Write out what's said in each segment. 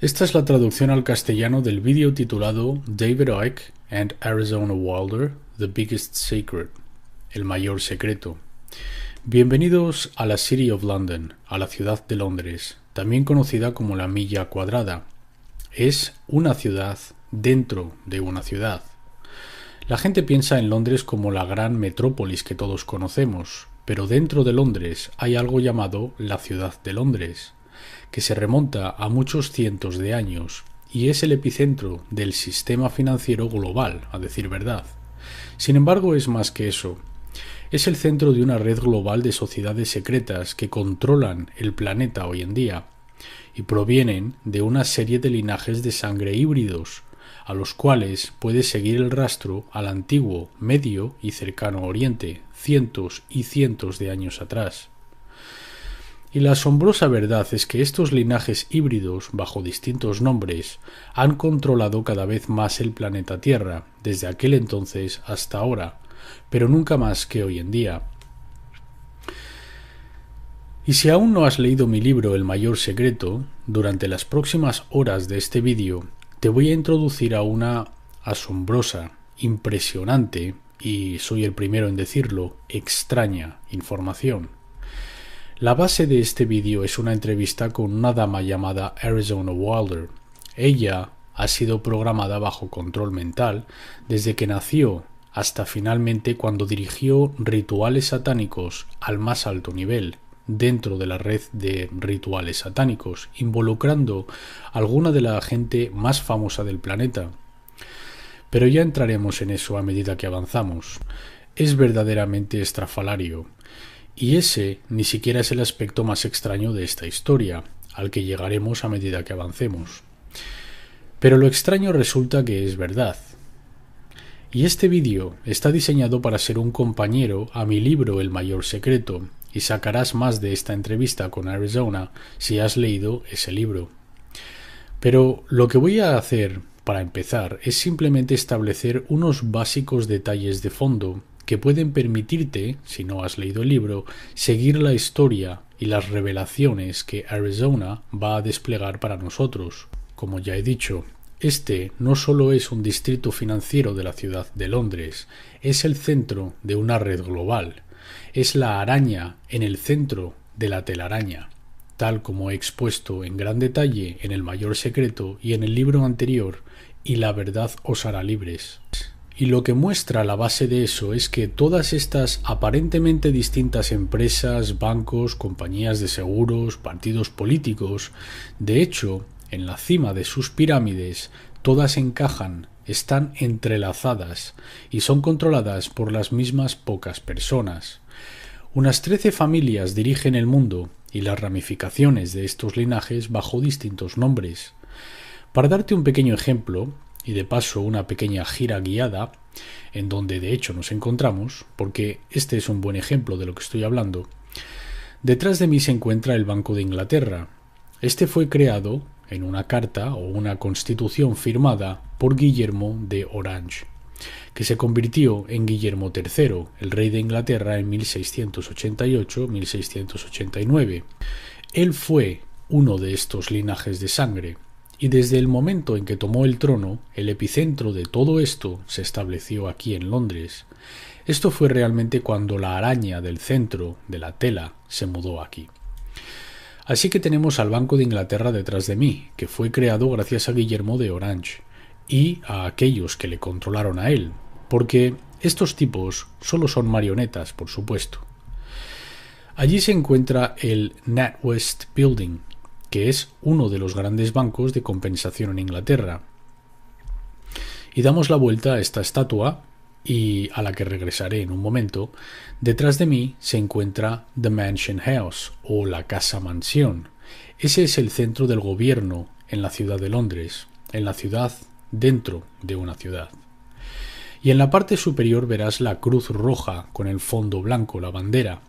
Esta es la traducción al castellano del vídeo titulado David Icke and Arizona Wilder, The Biggest Secret, el mayor secreto. Bienvenidos a la City of London, a la ciudad de Londres, también conocida como la Milla Cuadrada. Es una ciudad dentro de una ciudad. La gente piensa en Londres como la gran metrópolis que todos conocemos, pero dentro de Londres hay algo llamado la ciudad de Londres, que se remonta a muchos cientos de años y es el epicentro del sistema financiero global, a decir verdad. Sin embargo, es más que eso. Es el centro de una red global de sociedades secretas que controlan el planeta hoy en día y provienen de una serie de linajes de sangre híbridos, a los cuales puede seguir el rastro al antiguo, Medio y Cercano Oriente, cientos y cientos de años atrás. Y la asombrosa verdad es que estos linajes híbridos, bajo distintos nombres, han controlado cada vez más el planeta Tierra, desde aquel entonces hasta ahora, pero nunca más que hoy en día. Y si aún no has leído mi libro El mayor secreto, durante las próximas horas de este vídeo te voy a introducir a una asombrosa, impresionante, y soy el primero en decirlo, extraña información. La base de este vídeo es una entrevista con una dama llamada Arizona Wilder. Ella ha sido programada bajo control mental desde que nació hasta finalmente cuando dirigió rituales satánicos al más alto nivel, dentro de la red de rituales satánicos, involucrando a alguna de la gente más famosa del planeta. Pero ya entraremos en eso a medida que avanzamos. Es verdaderamente estrafalario. Y ese ni siquiera es el aspecto más extraño de esta historia, al que llegaremos a medida que avancemos. Pero lo extraño resulta que es verdad. Y este vídeo está diseñado para ser un compañero a mi libro El mayor secreto, y sacarás más de esta entrevista con Arizona si has leído ese libro. Pero lo que voy a hacer para empezar es simplemente establecer unos básicos detalles de fondo que pueden permitirte, si no has leído el libro, seguir la historia y las revelaciones que Arizona va a desplegar para nosotros. Como ya he dicho, este no solo es un distrito financiero de la ciudad de Londres, es el centro de una red global. Es la araña en el centro de la telaraña, tal como he expuesto en gran detalle en El mayor secreto y en el libro anterior, y la verdad os hará libres. Y lo que muestra la base de eso es que todas estas aparentemente distintas empresas, bancos, compañías de seguros, partidos políticos, de hecho, en la cima de sus pirámides, todas encajan, están entrelazadas y son controladas por las mismas pocas personas. Unas 13 familias dirigen el mundo y las ramificaciones de estos linajes bajo distintos nombres. Para darte un pequeño ejemplo, y de paso una pequeña gira guiada, en donde de hecho nos encontramos, porque este es un buen ejemplo de lo que estoy hablando, detrás de mí se encuentra el Banco de Inglaterra. Este fue creado en una carta o una constitución firmada por Guillermo de Orange, que se convirtió en Guillermo III, el rey de Inglaterra en 1688-1689. Él fue uno de estos linajes de sangre. Y desde el momento en que tomó el trono, el epicentro de todo esto se estableció aquí en Londres. Esto fue realmente cuando la araña del centro de la tela se mudó aquí. Así que tenemos al Banco de Inglaterra detrás de mí, que fue creado gracias a Guillermo de Orange y a aquellos que le controlaron a él, porque estos tipos solo son marionetas, por supuesto. Allí se encuentra el NatWest Building, que es uno de los grandes bancos de compensación en Inglaterra. Y damos la vuelta a esta estatua, y a la que regresaré en un momento. Detrás de mí se encuentra The Mansion House, o la Casa Mansión. Ese es el centro del gobierno en la ciudad de Londres, en la ciudad dentro de una ciudad. Y en la parte superior verás la cruz roja con el fondo blanco, la bandera.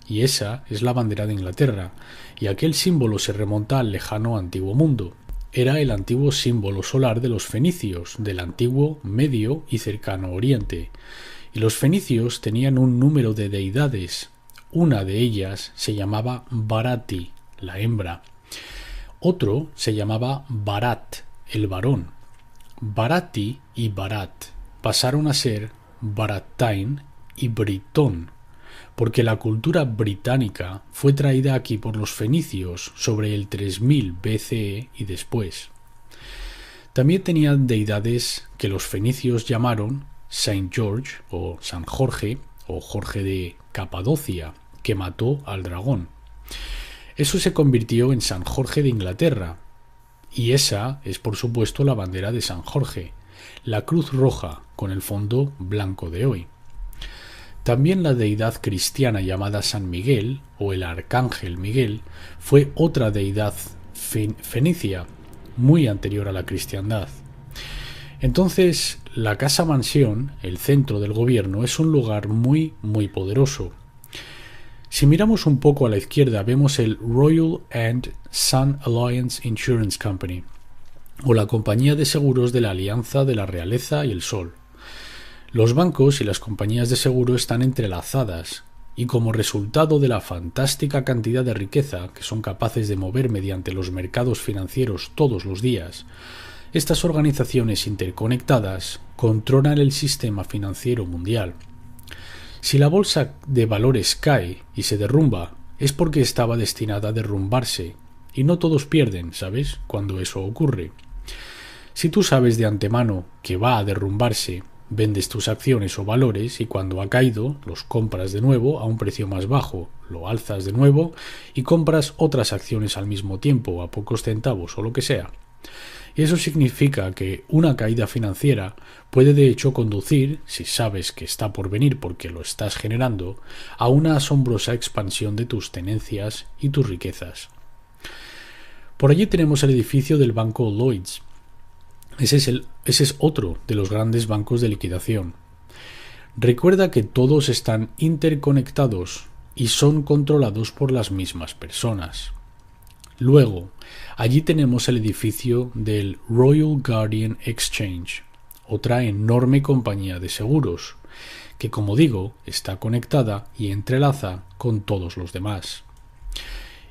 Y esa es la bandera de Inglaterra, y aquel símbolo se remonta al lejano antiguo mundo. Era el antiguo símbolo solar de los fenicios, del antiguo Medio y Cercano Oriente. Y los fenicios tenían un número de deidades. Una de ellas se llamaba Barati, la hembra. Otro se llamaba Bharat, el varón. Bharati y Bharat pasaron a ser Bharatain y Britón, porque la cultura británica fue traída aquí por los fenicios sobre el 3000 BCE y después. También tenían deidades que los fenicios llamaron Saint George o San Jorge o Jorge de Capadocia, que mató al dragón. Eso se convirtió en San Jorge de Inglaterra, y esa es por supuesto la bandera de San Jorge, la cruz roja con el fondo blanco de hoy. También la deidad cristiana llamada San Miguel o el Arcángel Miguel fue otra deidad fenicia muy anterior a la cristiandad. Entonces, la casa mansión, el centro del gobierno, es un lugar muy poderoso. Si miramos un poco a la izquierda, vemos el Royal and Sun Alliance Insurance Company, o la compañía de seguros de la Alianza de la Realeza y el Sol. Los bancos y las compañías de seguro están entrelazadas, y como resultado de la fantástica cantidad de riqueza que son capaces de mover mediante los mercados financieros todos los días, estas organizaciones interconectadas controlan el sistema financiero mundial. Si la bolsa de valores cae y se derrumba, es porque estaba destinada a derrumbarse, y no todos pierden, ¿sabes?, cuando eso ocurre. Si tú sabes de antemano que va a derrumbarse, vendes tus acciones o valores y cuando ha caído los compras de nuevo a un precio más bajo, lo alzas de nuevo y compras otras acciones al mismo tiempo a pocos centavos o lo que sea. Y eso significa que una caída financiera puede de hecho conducir, si sabes que está por venir porque lo estás generando, a una asombrosa expansión de tus tenencias y tus riquezas. Por allí tenemos el edificio del banco Lloyds. Ese es otro de los grandes bancos de liquidación. Recuerda que todos están interconectados y son controlados por las mismas personas. Luego, allí tenemos el edificio del Royal Guardian Exchange, otra enorme compañía de seguros, que como digo, está conectada y entrelaza con todos los demás.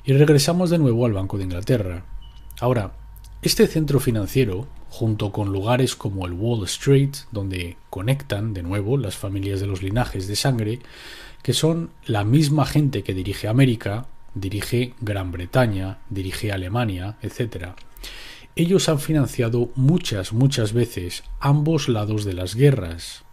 Y regresamos de nuevo al Banco de Inglaterra. Ahora, este centro financiero, junto con lugares como el Wall Street, donde conectan de nuevo las familias de los linajes de sangre, que son la misma gente que dirige América, dirige Gran Bretaña, dirige Alemania, etc. Ellos han financiado muchas veces ambos lados de las guerras.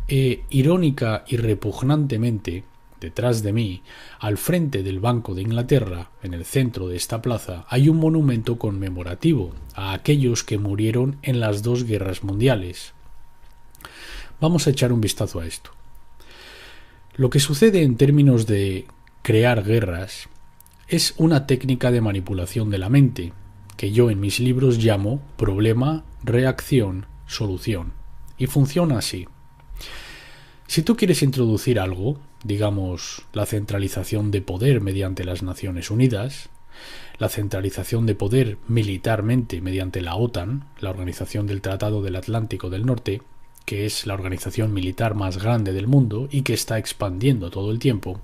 Irónica y repugnantemente, detrás de mí, al frente del Banco de Inglaterra, en el centro de esta plaza, hay un monumento conmemorativo a aquellos que murieron en las dos guerras mundiales. Vamos a echar un vistazo a esto. Lo que sucede en términos de crear guerras es una técnica de manipulación de la mente, que yo en mis libros llamo problema, reacción, solución. Y funciona así. Si tú quieres introducir algo, digamos la centralización de poder mediante las Naciones Unidas, la centralización de poder militarmente mediante la OTAN, la Organización del Tratado del Atlántico del Norte, que es la organización militar más grande del mundo y que está expandiendo todo el tiempo.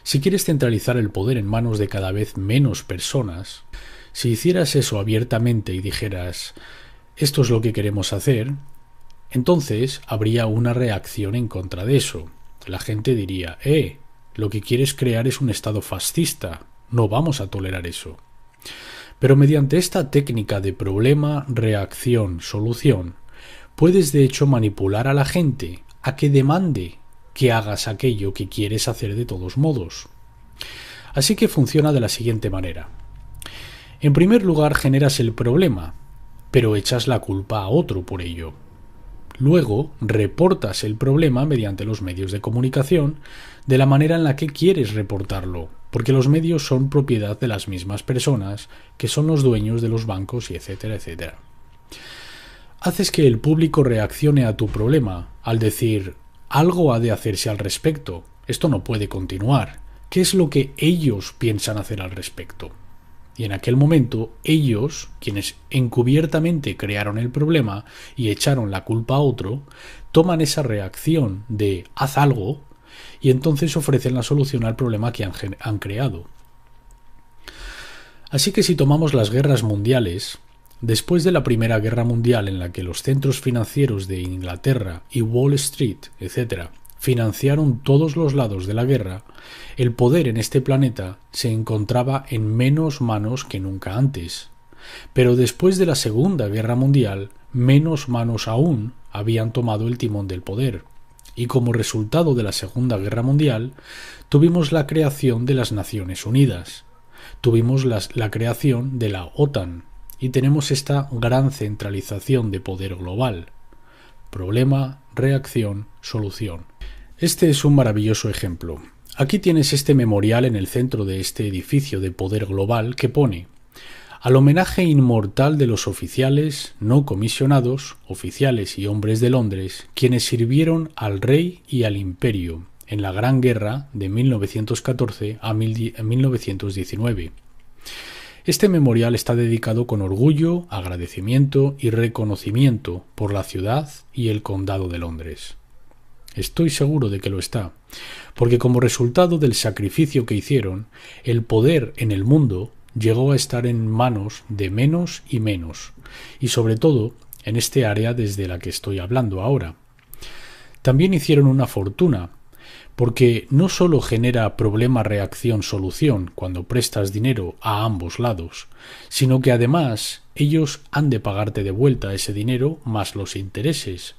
Si quieres centralizar el poder en manos de cada vez menos personas, si hicieras eso abiertamente y dijeras «esto es lo que queremos hacer», entonces habría una reacción en contra de eso. La gente diría lo que quieres crear es un estado fascista, no vamos a tolerar eso. Pero mediante esta técnica de problema, reacción, solución, puedes de hecho manipular a la gente a que demande que hagas aquello que quieres hacer de todos modos. Así que funciona de la siguiente manera. En primer lugar generas el problema, pero echas la culpa a otro por ello. Luego reportas el problema mediante los medios de comunicación de la manera en la que quieres reportarlo, porque los medios son propiedad de las mismas personas que son los dueños de los bancos y etcétera, etcétera. Haces que el público reaccione a tu problema al decir algo ha de hacerse al respecto, esto no puede continuar, ¿qué es lo que ellos piensan hacer al respecto? Y en aquel momento, ellos, quienes encubiertamente crearon el problema y echaron la culpa a otro, toman esa reacción de haz algo y entonces ofrecen la solución al problema que han creado. Así que si tomamos las guerras mundiales, después de la Primera Guerra Mundial en la que los centros financieros de Inglaterra y Wall Street, etc., financiaron todos los lados de la guerra, el poder en este planeta se encontraba en menos manos que nunca antes. Pero después de la Segunda Guerra Mundial, menos manos aún habían tomado el timón del poder. Y como resultado de la Segunda Guerra Mundial, tuvimos la creación de las Naciones Unidas. Tuvimos la creación de la OTAN y tenemos esta gran centralización de poder global. Problema, reacción, solución. Este es un maravilloso ejemplo. Aquí tienes este memorial en el centro de este edificio de poder global que pone: al homenaje inmortal de los oficiales no comisionados, oficiales y hombres de Londres, quienes sirvieron al rey y al imperio en la Gran Guerra de 1914 a 1919. Este memorial está dedicado con orgullo, agradecimiento y reconocimiento por la ciudad y el condado de Londres. Estoy seguro de que lo está, porque como resultado del sacrificio que hicieron, el poder en el mundo llegó a estar en manos de menos y menos, y sobre todo en este área desde la que estoy hablando ahora. También hicieron una fortuna, porque no solo genera problema, reacción, solución cuando prestas dinero a ambos lados, sino que además ellos han de pagarte de vuelta ese dinero más los intereses.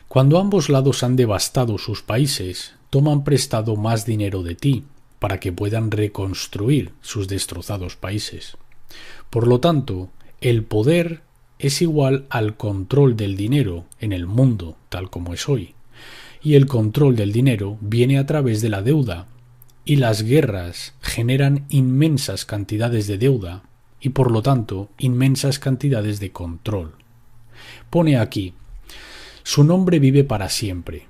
Cuando ambos lados han devastado sus países, toman prestado más dinero de ti para que puedan reconstruir sus destrozados países. Por lo tanto, el poder es igual al control del dinero en el mundo tal como es hoy. Y el control del dinero viene a través de la deuda, y las guerras generan inmensas cantidades de deuda y por lo tanto inmensas cantidades de control. Pone aquí: su nombre vive para siempre.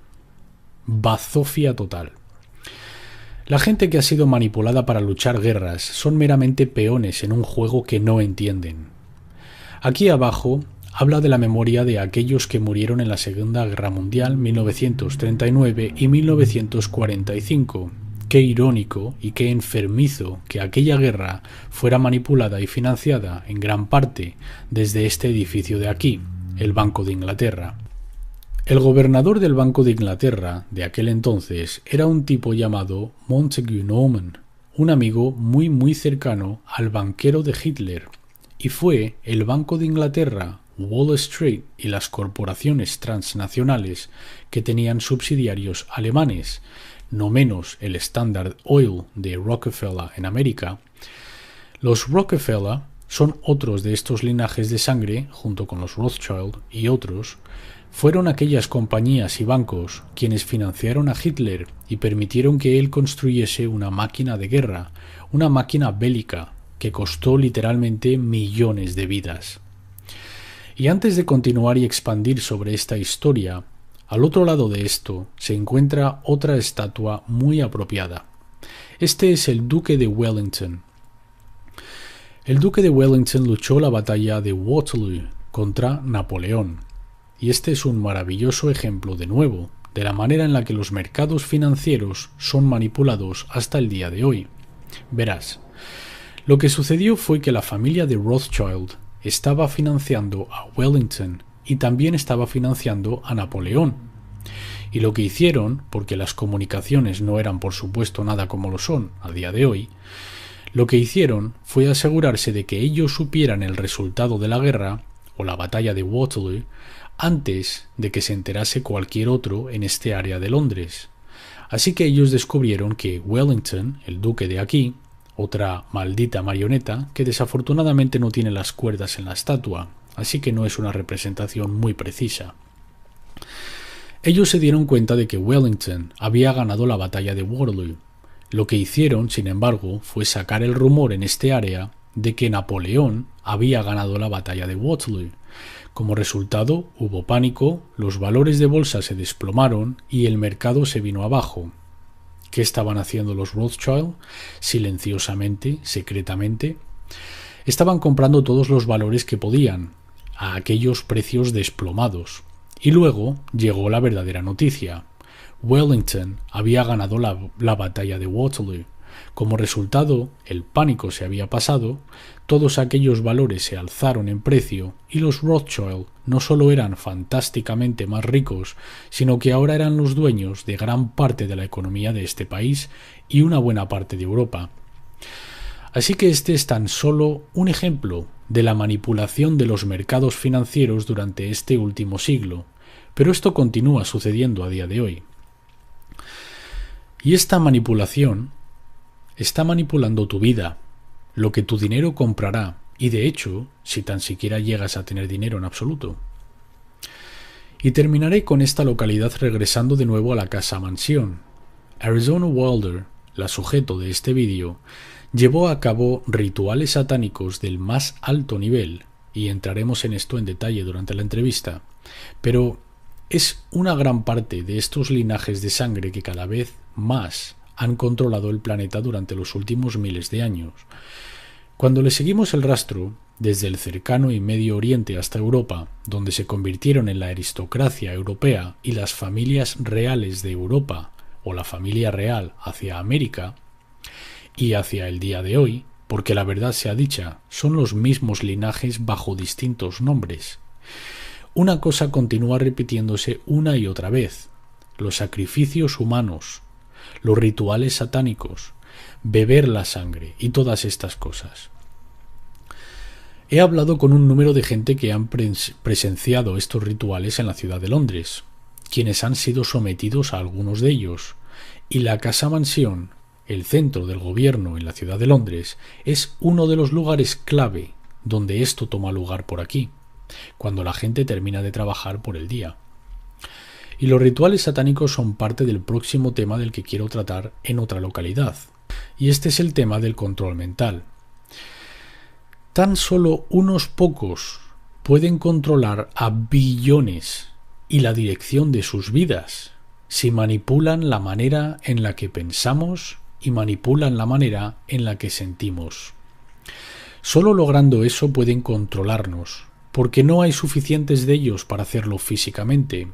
Bazofia total. La gente que ha sido manipulada para luchar guerras son meramente peones en un juego que no entienden. Aquí abajo habla de la memoria de aquellos que murieron en la Segunda Guerra Mundial 1939 y 1945. Qué irónico y qué enfermizo que aquella guerra fuera manipulada y financiada en gran parte desde este edificio de aquí, el Banco de Inglaterra. El gobernador del Banco de Inglaterra de aquel entonces era un tipo llamado Montagu Norman, un amigo muy cercano al banquero de Hitler, y fue el Banco de Inglaterra, Wall Street y las corporaciones transnacionales que tenían subsidiarios alemanes, no menos el Standard Oil de Rockefeller en América. Los Rockefeller son otros de estos linajes de sangre, junto con los Rothschild y otros. Fueron aquellas compañías y bancos quienes financiaron a Hitler y permitieron que él construyese una máquina de guerra, una máquina bélica, que costó literalmente millones de vidas. Y antes de continuar y expandir sobre esta historia, al otro lado de esto se encuentra otra estatua muy apropiada. Este es el Duque de Wellington. El Duque de Wellington luchó la batalla de Waterloo contra Napoleón. Y este es un maravilloso ejemplo, de nuevo, de la manera en la que los mercados financieros son manipulados hasta el día de hoy. Verás, lo que sucedió fue que la familia de Rothschild estaba financiando a Wellington y también estaba financiando a Napoleón. Y lo que hicieron, porque las comunicaciones no eran por supuesto nada como lo son a día de hoy, lo que hicieron fue asegurarse de que ellos supieran el resultado de la guerra, o la batalla de Waterloo, antes de que se enterase cualquier otro en este área de Londres. Así que ellos descubrieron que Wellington, el duque de aquí, otra maldita marioneta que desafortunadamente no tiene las cuerdas en la estatua, así que no es una representación muy precisa. Ellos se dieron cuenta de que Wellington había ganado la batalla de Waterloo. Lo que hicieron, sin embargo, fue sacar el rumor en este área de que Napoleón había ganado la batalla de Waterloo. Como resultado, hubo pánico, los valores de bolsa se desplomaron y el mercado se vino abajo. ¿Qué estaban haciendo los Rothschild? Silenciosamente, secretamente. Estaban comprando todos los valores que podían, a aquellos precios desplomados. Y luego llegó la verdadera noticia. Wellington había ganado la batalla de Waterloo. Como resultado, el pánico se había pasado, todos aquellos valores se alzaron en precio y los Rothschild no solo eran fantásticamente más ricos, sino que ahora eran los dueños de gran parte de la economía de este país y una buena parte de Europa. Así que este es tan solo un ejemplo de la manipulación de los mercados financieros durante este último siglo, pero esto continúa sucediendo a día de hoy. Y esta manipulación está manipulando tu vida, lo que tu dinero comprará, y de hecho, si tan siquiera llegas a tener dinero en absoluto. Y terminaré con esta localidad regresando de nuevo a la casa mansión. Arizona Wilder, la sujeto de este vídeo, llevó a cabo rituales satánicos del más alto nivel, y entraremos en esto en detalle durante la entrevista, pero es una gran parte de estos linajes de sangre que cada vez más han controlado el planeta durante los últimos miles de años. Cuando le seguimos el rastro, desde el cercano y Medio Oriente hasta Europa, donde se convirtieron en la aristocracia europea y las familias reales de Europa, o la familia real hacia América, y hacia el día de hoy, porque la verdad sea dicha, son los mismos linajes bajo distintos nombres. Una cosa continúa repitiéndose una y otra vez: los sacrificios humanos, los rituales satánicos, beber la sangre y todas estas cosas. He hablado con un número de gente que han presenciado estos rituales en la ciudad de Londres, quienes han sido sometidos a algunos de ellos, y la casa mansión, el centro del gobierno en la ciudad de Londres, es uno de los lugares clave donde esto toma lugar por aquí, cuando la gente termina de trabajar por el día. Y los rituales satánicos son parte del próximo tema del que quiero tratar en otra localidad, y este es el tema del control mental. Tan solo unos pocos pueden controlar a billones y la dirección de sus vidas si manipulan la manera en la que pensamos y manipulan la manera en la que sentimos. Solo logrando eso pueden controlarnos, porque no hay suficientes de ellos para hacerlo físicamente,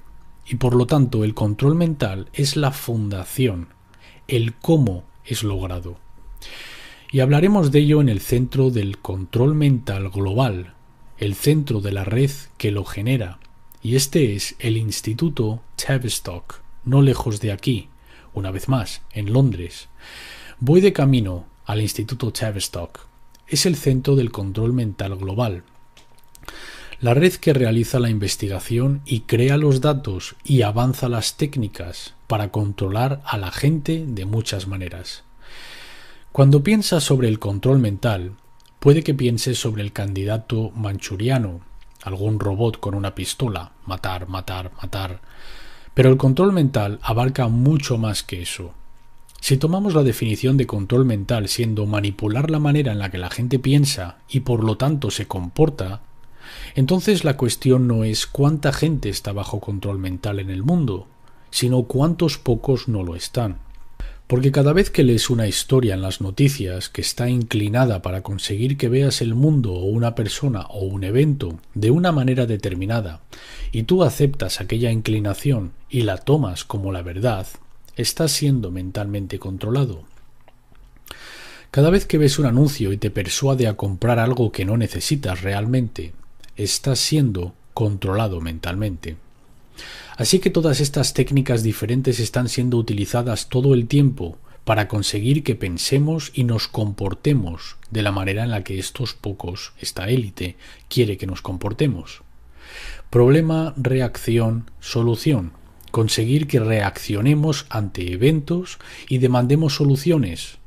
y por lo tanto el control mental es la fundación, el cómo es logrado. Y hablaremos de ello en el centro del control mental global, el centro de la red que lo genera, y este es el Instituto Tavistock, no lejos de aquí, una vez más, en Londres. Voy de camino al Instituto Tavistock. Es el centro del control mental global, la red que realiza la investigación y crea los datos y avanza las técnicas para controlar a la gente de muchas maneras. Cuando piensas sobre el control mental, puede que pienses sobre el candidato manchuriano, algún robot con una pistola, matar, matar, matar. Pero el control mental abarca mucho más que eso. Si tomamos la definición de control mental siendo manipular la manera en la que la gente piensa y por lo tanto se comporta, entonces la cuestión no es cuánta gente está bajo control mental en el mundo, sino cuántos pocos no lo están. Porque cada vez que lees una historia en las noticias que está inclinada para conseguir que veas el mundo o una persona o un evento de una manera determinada, y tú aceptas aquella inclinación y la tomas como la verdad, estás siendo mentalmente controlado. Cada vez que ves un anuncio y te persuade a comprar algo que no necesitas realmente, estás siendo controlado mentalmente. Así que todas estas técnicas diferentes están siendo utilizadas todo el tiempo para conseguir que pensemos y nos comportemos de la manera en la que estos pocos, esta élite, quiere que nos comportemos. Problema, reacción, solución. Conseguir que reaccionemos ante eventos y demandemos soluciones.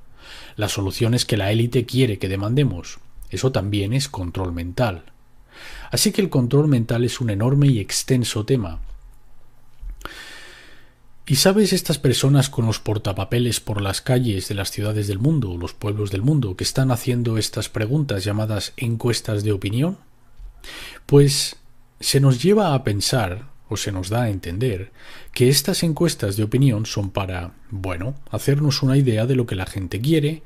Las soluciones que la élite quiere que demandemos. Eso también es control mental. Así que el control mental es un enorme y extenso tema. ¿Y sabes estas personas con los portapapeles por las calles de las ciudades del mundo, los pueblos del mundo, que están haciendo estas preguntas llamadas encuestas de opinión? Pues se nos lleva a pensar, o se nos da a entender, que estas encuestas de opinión son para, hacernos una idea de lo que la gente quiere,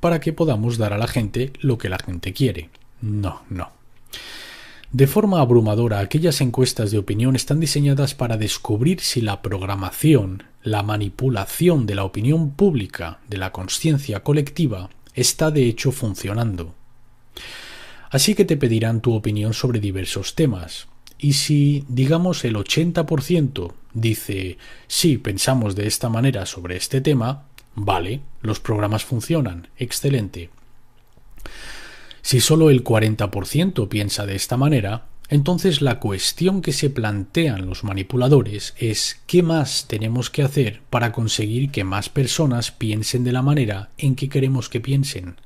para que podamos dar a la gente lo que la gente quiere. No. De forma abrumadora, aquellas encuestas de opinión están diseñadas para descubrir si la programación, la manipulación de la opinión pública, de la consciencia colectiva, está de hecho funcionando. Así que te pedirán tu opinión sobre diversos temas. Y si, digamos, el 80% dice, sí, pensamos de esta manera sobre este tema, vale, los programas funcionan, excelente. Si solo el 40% piensa de esta manera, entonces la cuestión que se plantean los manipuladores es ¿qué más tenemos que hacer para conseguir que más personas piensen de la manera en que queremos que piensen?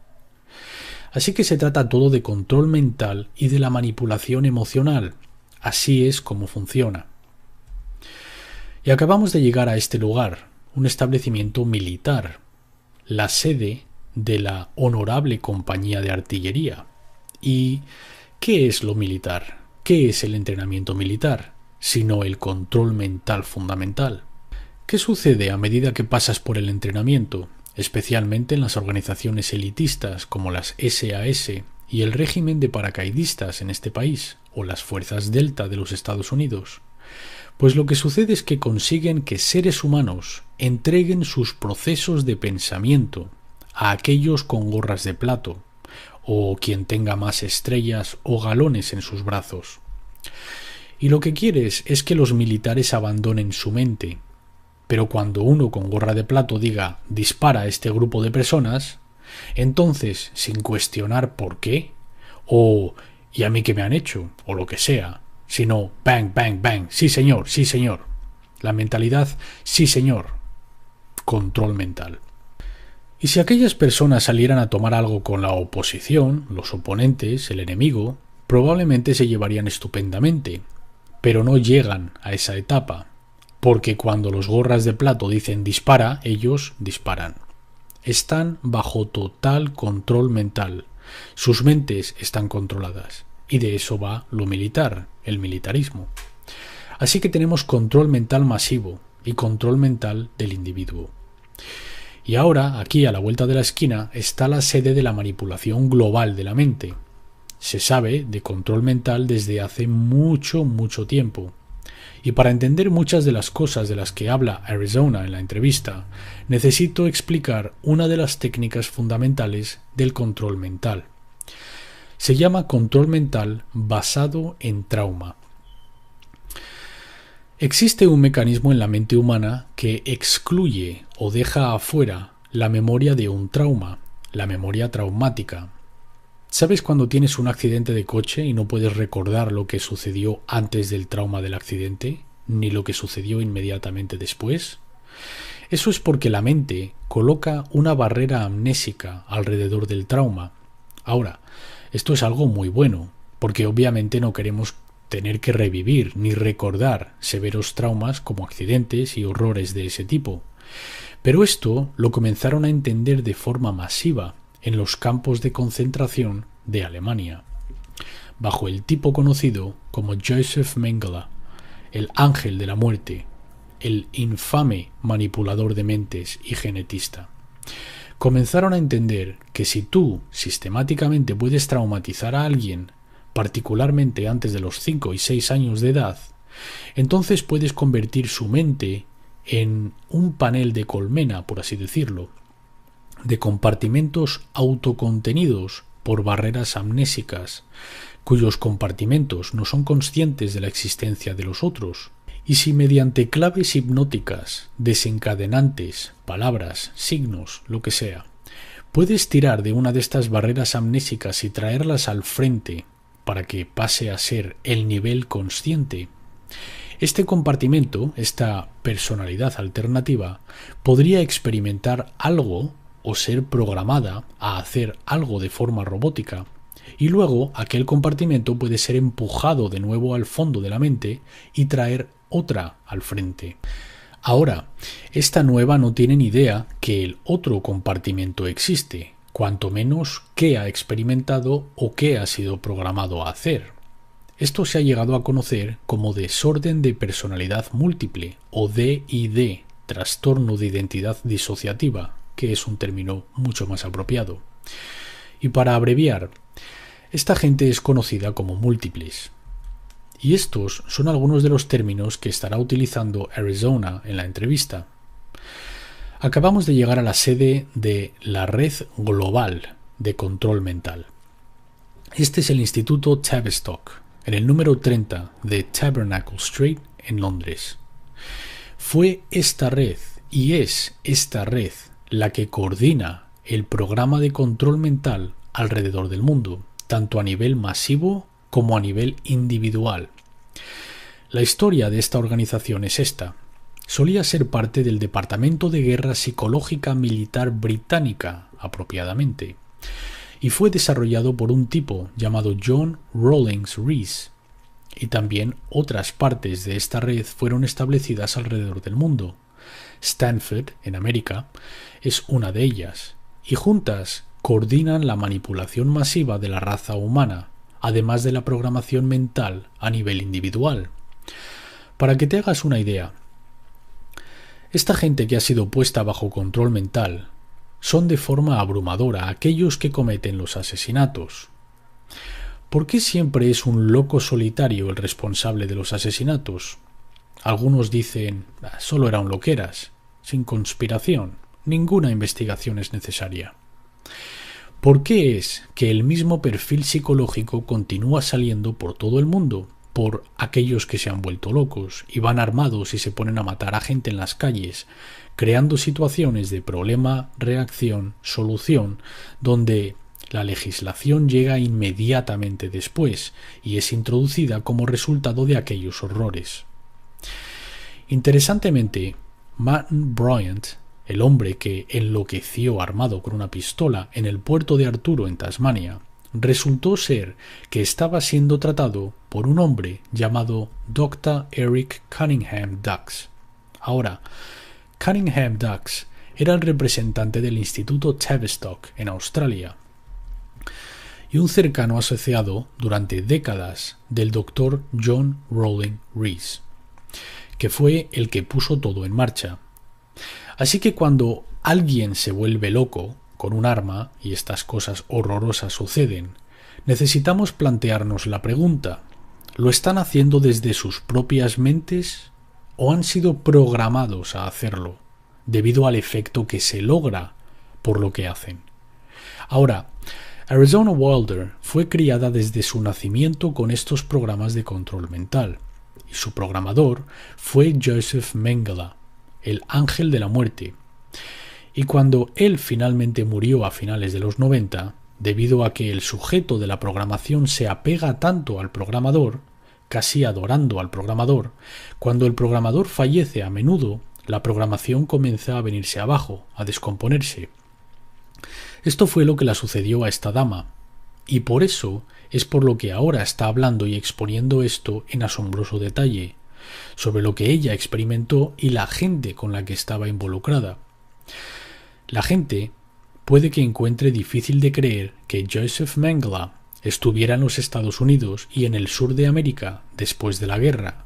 Así que se trata todo de control mental y de la manipulación emocional. Así es como funciona. Y acabamos de llegar a este lugar, un establecimiento militar, la sede de la Honorable Compañía de Artillería. ¿Y qué es lo militar? ¿Qué es el entrenamiento militar? Sino el control mental fundamental. ¿Qué sucede a medida que pasas por el entrenamiento? Especialmente en las organizaciones elitistas como las SAS y el régimen de paracaidistas en este país, o las fuerzas Delta de los Estados Unidos. Pues lo que sucede es que consiguen que seres humanos entreguen sus procesos de pensamiento a aquellos con gorras de plato, o quien tenga más estrellas o galones en sus brazos. Y lo que quieres es que los militares abandonen su mente. Pero cuando uno con gorra de plato diga dispara a este grupo de personas, entonces, sin cuestionar por qué, o ¿y a mí qué me han hecho? O lo que sea, sino bang, bang, bang, sí señor, sí señor. La mentalidad, sí señor. Control mental. Y si aquellas personas salieran a tomar algo con la oposición, los oponentes, el enemigo, probablemente se llevarían estupendamente, pero no llegan a esa etapa. Porque cuando los gorras de plato dicen dispara, ellos disparan. Están bajo total control mental. Sus mentes están controladas. Y de eso va lo militar, el militarismo. Así que tenemos control mental masivo y control mental del individuo. Y ahora, aquí a la vuelta de la esquina, está la sede de la manipulación global de la mente. Se sabe de control mental desde hace mucho, mucho tiempo. Y para entender muchas de las cosas de las que habla Arizona en la entrevista, necesito explicar una de las técnicas fundamentales del control mental. Se llama control mental basado en trauma. Existe un mecanismo en la mente humana que excluye o deja afuera la memoria de un trauma, la memoria traumática. ¿Sabes cuando tienes un accidente de coche y no puedes recordar lo que sucedió antes del trauma del accidente, ni lo que sucedió inmediatamente después? Eso es porque la mente coloca una barrera amnésica alrededor del trauma. Ahora, esto es algo muy bueno, porque obviamente no queremos tener que revivir ni recordar severos traumas como accidentes y horrores de ese tipo. Pero esto lo comenzaron a entender de forma masiva en los campos de concentración de Alemania, bajo el tipo conocido como Joseph Mengele, el ángel de la muerte, el infame manipulador de mentes y genetista. Comenzaron a entender que si tú sistemáticamente puedes traumatizar a alguien, particularmente antes de los 5 y 6 años de edad, entonces puedes convertir su mente en un panel de colmena, por así decirlo, de compartimentos autocontenidos por barreras amnésicas, cuyos compartimentos no son conscientes de la existencia de los otros. Y si mediante claves hipnóticas, desencadenantes, palabras, signos, lo que sea, puedes tirar de una de estas barreras amnésicas y traerlas al frente para que pase a ser el nivel consciente, este compartimento, esta personalidad alternativa, podría experimentar algo o ser programada a hacer algo de forma robótica, y luego aquel compartimento puede ser empujado de nuevo al fondo de la mente y traer otra al frente. Ahora, esta nueva no tiene ni idea que el otro compartimento existe, cuanto menos qué ha experimentado o qué ha sido programado a hacer. Esto se ha llegado a conocer como desorden de personalidad múltiple o DID, trastorno de identidad disociativa, que es un término mucho más apropiado. Y para abreviar, Esta gente es conocida como múltiples. Y estos son algunos de los términos que estará utilizando Arizona en la entrevista. Acabamos de llegar a la sede de la Red Global de Control Mental. Este es el Instituto Tavistock, en el número 30 de Tabernacle Street, en Londres. Fue esta red, y es esta red, la que coordina el programa de control mental alrededor del mundo, tanto a nivel masivo como a nivel individual. La historia de esta organización es esta. Solía ser parte del Departamento de Guerra Psicológica Militar Británica, apropiadamente, y fue desarrollado por un tipo llamado John Rawlings Rees, y también otras partes de esta red fueron establecidas alrededor del mundo. Stanford, en América, es una de ellas, y juntas coordinan la manipulación masiva de la raza humana, además de la programación mental a nivel individual. Para que te hagas una idea, esta gente que ha sido puesta bajo control mental son de forma abrumadora aquellos que cometen los asesinatos. ¿Por qué siempre es un loco solitario el responsable de los asesinatos? Algunos dicen, solo eran loqueras, sin conspiración, ninguna investigación es necesaria. ¿Por qué es que el mismo perfil psicológico continúa saliendo por todo el mundo? Por aquellos que se han vuelto locos y van armados y se ponen a matar a gente en las calles, creando situaciones de problema, reacción, solución, donde la legislación llega inmediatamente después y es introducida como resultado de aquellos horrores. Interesantemente, Matt Bryant, el hombre que enloqueció armado con una pistola en el puerto de Arturo en Tasmania, resultó ser que estaba siendo tratado por un hombre llamado Dr. Eric Cunningham Dux. Ahora, Cunningham Dux era el representante del Instituto Tavistock en Australia y un cercano asociado durante décadas del Dr. John Rawlings Rees, que fue el que puso todo en marcha. Así que cuando alguien se vuelve loco con un arma y estas cosas horrorosas suceden, necesitamos plantearnos la pregunta: ¿lo están haciendo desde sus propias mentes o han sido programados a hacerlo debido al efecto que se logra por lo que hacen? Ahora, Arizona Wilder fue criada desde su nacimiento con estos programas de control mental, y su programador fue Joseph Mengele, el ángel de la muerte. Y cuando él finalmente murió a finales de los 90, debido a que el sujeto de la programación se apega tanto al programador, casi adorando al programador, cuando el programador fallece a menudo, la programación comienza a venirse abajo, a descomponerse. Esto fue lo que le sucedió a esta dama, y por eso es por lo que ahora está hablando y exponiendo esto en asombroso detalle, sobre lo que ella experimentó y la gente con la que estaba involucrada. La gente puede que encuentre difícil de creer que Joseph Mengele estuviera en los Estados Unidos y en el sur de América después de la guerra,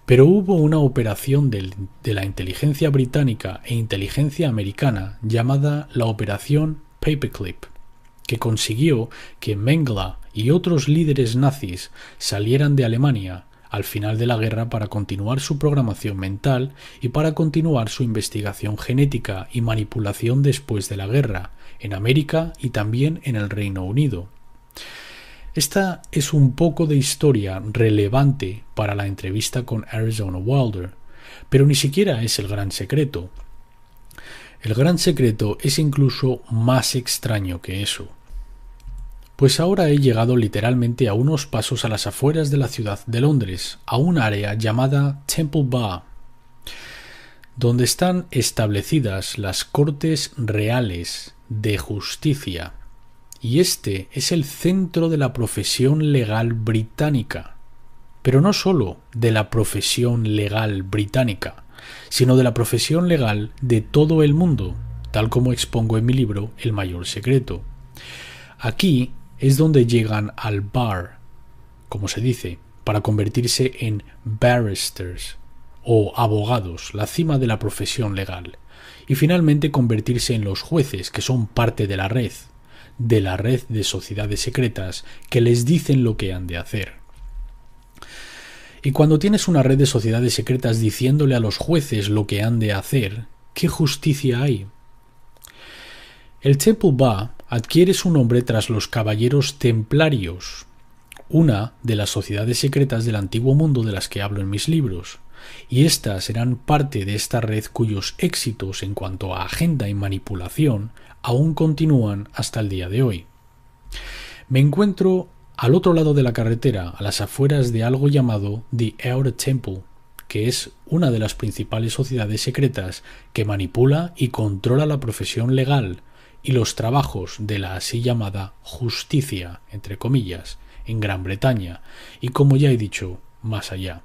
pero hubo una operación de la inteligencia británica e inteligencia americana llamada la Operación Paperclip, que consiguió que Mengele y otros líderes nazis salieran de Alemania al final de la guerra para continuar su programación mental y para continuar su investigación genética y manipulación después de la guerra, en América y también en el Reino Unido. Esta es un poco de historia relevante para la entrevista con Arizona Wilder, pero ni siquiera es el gran secreto. El gran secreto es incluso más extraño que eso. Pues ahora he llegado literalmente a unos pasos a las afueras de la ciudad de Londres, a un área llamada Temple Bar, donde están establecidas las Cortes Reales de Justicia, y este es el centro de la profesión legal británica, pero no solo de la profesión legal británica, sino de la profesión legal de todo el mundo, tal como expongo en mi libro El Mayor Secreto. Aquí es donde llegan al bar, como se dice, para convertirse en barristers o abogados, la cima de la profesión legal, y finalmente convertirse en los jueces, que son parte de la red, de la red de sociedades secretas que les dicen lo que han de hacer. Y cuando tienes una red de sociedades secretas diciéndole a los jueces lo que han de hacer, ¿qué justicia hay? El Temple Ba adquiere su nombre tras los Caballeros Templarios, una de las sociedades secretas del Antiguo Mundo de las que hablo en mis libros, y éstas eran parte de esta red cuyos éxitos en cuanto a agenda y manipulación aún continúan hasta el día de hoy. Me encuentro al otro lado de la carretera, a las afueras de algo llamado The Outer Temple, que es una de las principales sociedades secretas que manipula y controla la profesión legal y los trabajos de la así llamada justicia, entre comillas, en Gran Bretaña y, como ya he dicho, más allá.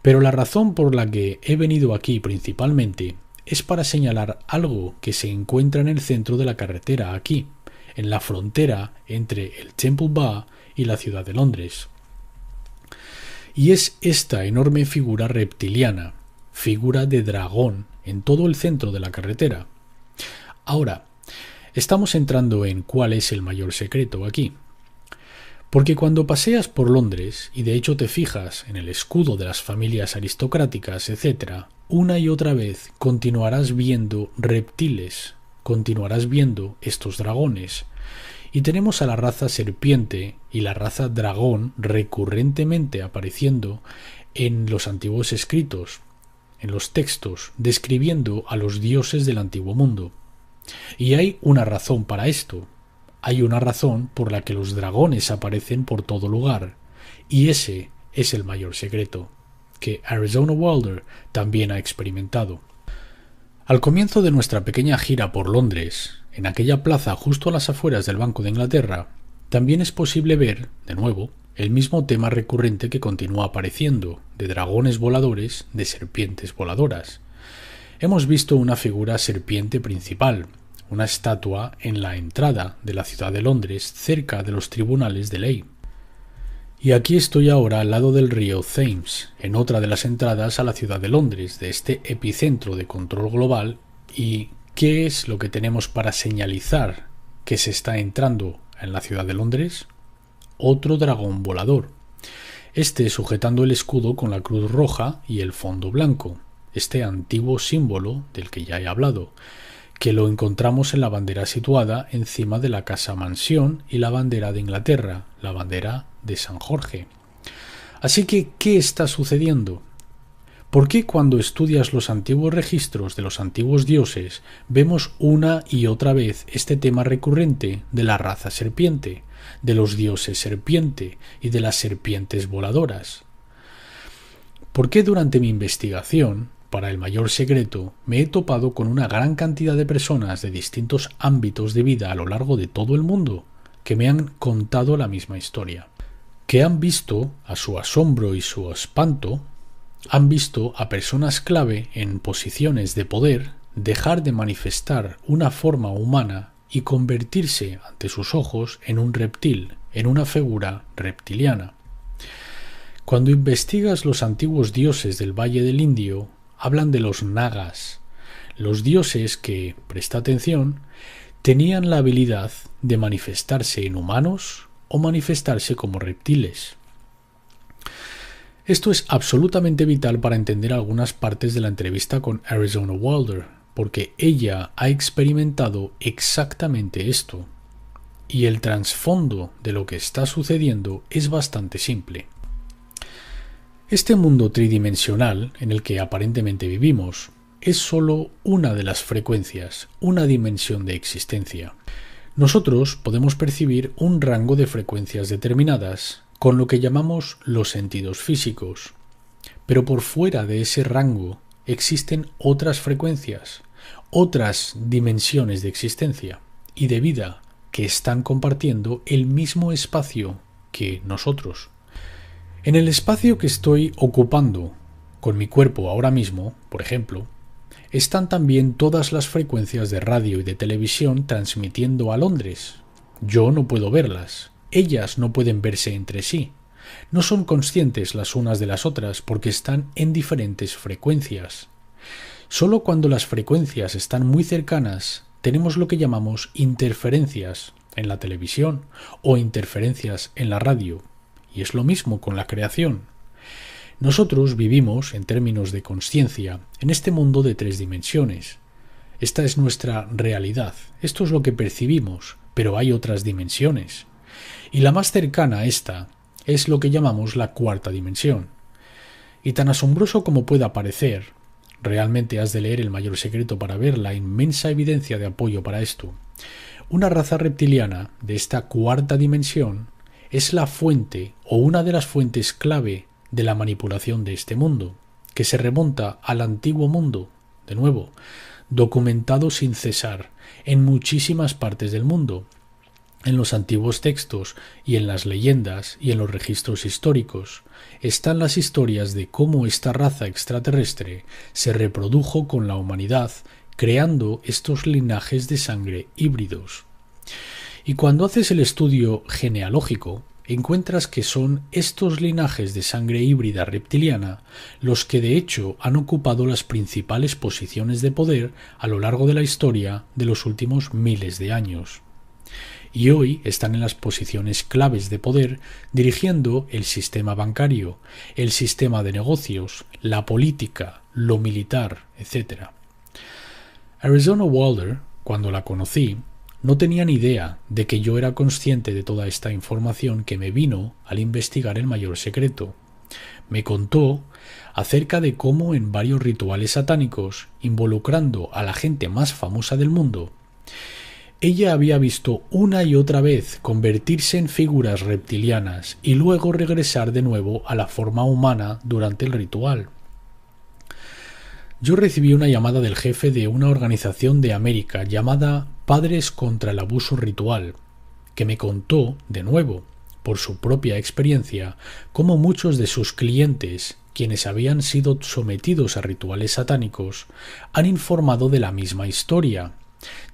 Pero la razón por la que he venido aquí principalmente es para señalar algo que se encuentra en el centro de la carretera aquí, en la frontera entre el Temple Ba y la ciudad de Londres. Y es esta enorme figura reptiliana, figura de dragón, en todo el centro de la carretera. Ahora, estamos entrando en cuál es el mayor secreto aquí. Porque cuando paseas por Londres, y de hecho te fijas en el escudo de las familias aristocráticas, etc., una y otra vez continuarás viendo reptiles, continuarás viendo estos dragones. Y tenemos a la raza serpiente y la raza dragón recurrentemente apareciendo en los antiguos escritos, en los textos, describiendo a los dioses del antiguo mundo. Y hay una razón para esto. Hay una razón por la que los dragones aparecen por todo lugar, y ese es el mayor secreto, que Arizona Wilder también ha experimentado. Al comienzo de nuestra pequeña gira por Londres, en aquella plaza justo a las afueras del Banco de Inglaterra, también es posible ver, de nuevo, el mismo tema recurrente que continúa apareciendo, de dragones voladores, de serpientes voladoras. Hemos visto una figura serpiente principal, una estatua en la entrada de la ciudad de Londres, cerca de los tribunales de ley. Y aquí estoy ahora al lado del río Thames, en otra de las entradas a la ciudad de Londres, de este epicentro de control global. ¿Y qué es lo que tenemos para señalizar que se está entrando en la ciudad de Londres? Otro dragón volador, este sujetando el escudo con la cruz roja y el fondo blanco, este antiguo símbolo del que ya he hablado, que lo encontramos en la bandera situada encima de la casa mansión y la bandera de Inglaterra, la bandera de San Jorge. Así que, ¿qué está sucediendo? ¿Por qué cuando estudias los antiguos registros de los antiguos dioses vemos una y otra vez este tema recurrente de la raza serpiente, de los dioses serpiente y de las serpientes voladoras? ¿Por qué durante mi investigación para el mayor secreto me he topado con una gran cantidad de personas de distintos ámbitos de vida a lo largo de todo el mundo que me han contado la misma historia? Que han visto, a su asombro y su espanto, han visto a personas clave en posiciones de poder dejar de manifestar una forma humana y convertirse ante sus ojos en un reptil, en una figura reptiliana. Cuando investigas los antiguos dioses del Valle del Indio, hablan de los nagas, los dioses que, presta atención, tenían la habilidad de manifestarse en humanos o manifestarse como reptiles. Esto es absolutamente vital para entender algunas partes de la entrevista con Arizona Wilder, porque ella ha experimentado exactamente esto. Y el trasfondo de lo que está sucediendo es bastante simple. Este mundo tridimensional en el que aparentemente vivimos es solo una de las frecuencias, una dimensión de existencia. Nosotros podemos percibir un rango de frecuencias determinadas con lo que llamamos los sentidos físicos, pero por fuera de ese rango existen otras frecuencias, otras dimensiones de existencia y de vida que están compartiendo el mismo espacio que nosotros. En el espacio que estoy ocupando con mi cuerpo ahora mismo, por ejemplo, están también todas las frecuencias de radio y de televisión transmitiendo a Londres. Yo no puedo verlas, ellas no pueden verse entre sí, no son conscientes las unas de las otras porque están en diferentes frecuencias. Solo cuando las frecuencias están muy cercanas tenemos lo que llamamos interferencias, en la televisión o interferencias en la radio. Y es lo mismo con la creación. Nosotros vivimos, en términos de consciencia, en este mundo de 3 dimensiones. Esta es nuestra realidad, esto es lo que percibimos, pero hay otras dimensiones. Y la más cercana a esta es lo que llamamos la 4ª dimensión. Y tan asombroso como pueda parecer, realmente has de leer El mayor secreto para ver la inmensa evidencia de apoyo para esto. Una raza reptiliana de esta 4ª dimensión es la fuente o una de las fuentes clave de la manipulación de este mundo, que se remonta al antiguo mundo, de nuevo, documentado sin cesar en muchísimas partes del mundo, en los antiguos textos y en las leyendas y en los registros históricos, están las historias de cómo esta raza extraterrestre se reprodujo con la humanidad, creando estos linajes de sangre híbridos. Y cuando haces el estudio genealógico, encuentras que son estos linajes de sangre híbrida reptiliana los que de hecho han ocupado las principales posiciones de poder a lo largo de la historia de los últimos miles de años. Y hoy están en las posiciones claves de poder dirigiendo el sistema bancario, el sistema de negocios, la política, lo militar, etc. Arizona Wilder, cuando la conocí, no tenía ni idea de que yo era consciente de toda esta información que me vino al investigar El mayor secreto. Me contó acerca de cómo en varios rituales satánicos, involucrando a la gente más famosa del mundo, ella había visto una y otra vez convertirse en figuras reptilianas y luego regresar de nuevo a la forma humana durante el ritual. Yo recibí una llamada del jefe de una organización de América llamada Padres contra el Abuso Ritual, que me contó, de nuevo, por su propia experiencia, cómo muchos de sus clientes, quienes habían sido sometidos a rituales satánicos, han informado de la misma historia,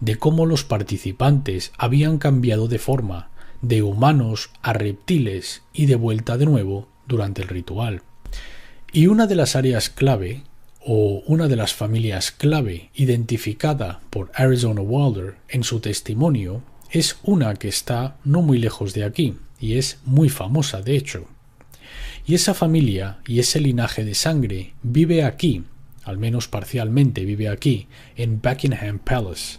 de cómo los participantes habían cambiado de forma, de humanos a reptiles y de vuelta de nuevo durante el ritual. Y una de las áreas clave, o una de las familias clave identificada por Arizona Wilder en su testimonio, es una que está no muy lejos de aquí, y es muy famosa de hecho. Y esa familia y ese linaje de sangre vive aquí, al menos parcialmente vive aquí, en Buckingham Palace,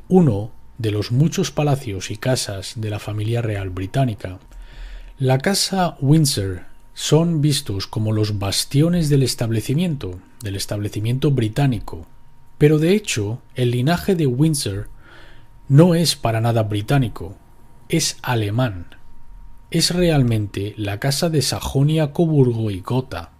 uno de los muchos palacios y casas de la familia real británica. La casa Windsor son vistos como los bastiones del establecimiento británico, pero de hecho el linaje de Windsor no es para nada británico, es alemán. Es realmente la casa de Sajonia, Coburgo y Gotha.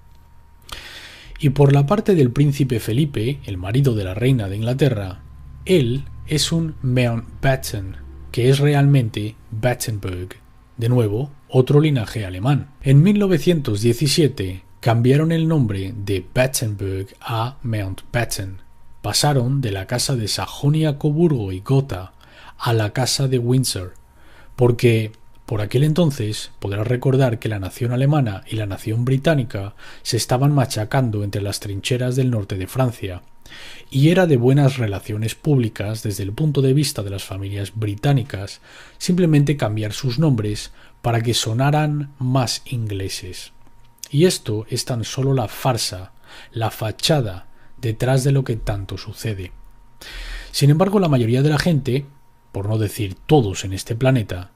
Y por la parte del príncipe Felipe, el marido de la reina de Inglaterra, él es un Mountbatten, que es realmente Battenberg, de nuevo, otro linaje alemán. En 1917 cambiaron el nombre de Battenberg a Mountbatten. Pasaron de la casa de Sajonia, Coburgo y Gotha a la casa de Windsor, porque por aquel entonces podrás recordar que la nación alemana y la nación británica se estaban machacando entre las trincheras del norte de Francia, y era de buenas relaciones públicas desde el punto de vista de las familias británicas simplemente cambiar sus nombres para que sonaran más ingleses. Y esto es tan solo la farsa, la fachada detrás de lo que tanto sucede. Sin embargo, la mayoría de la gente, por no decir todos en este planeta,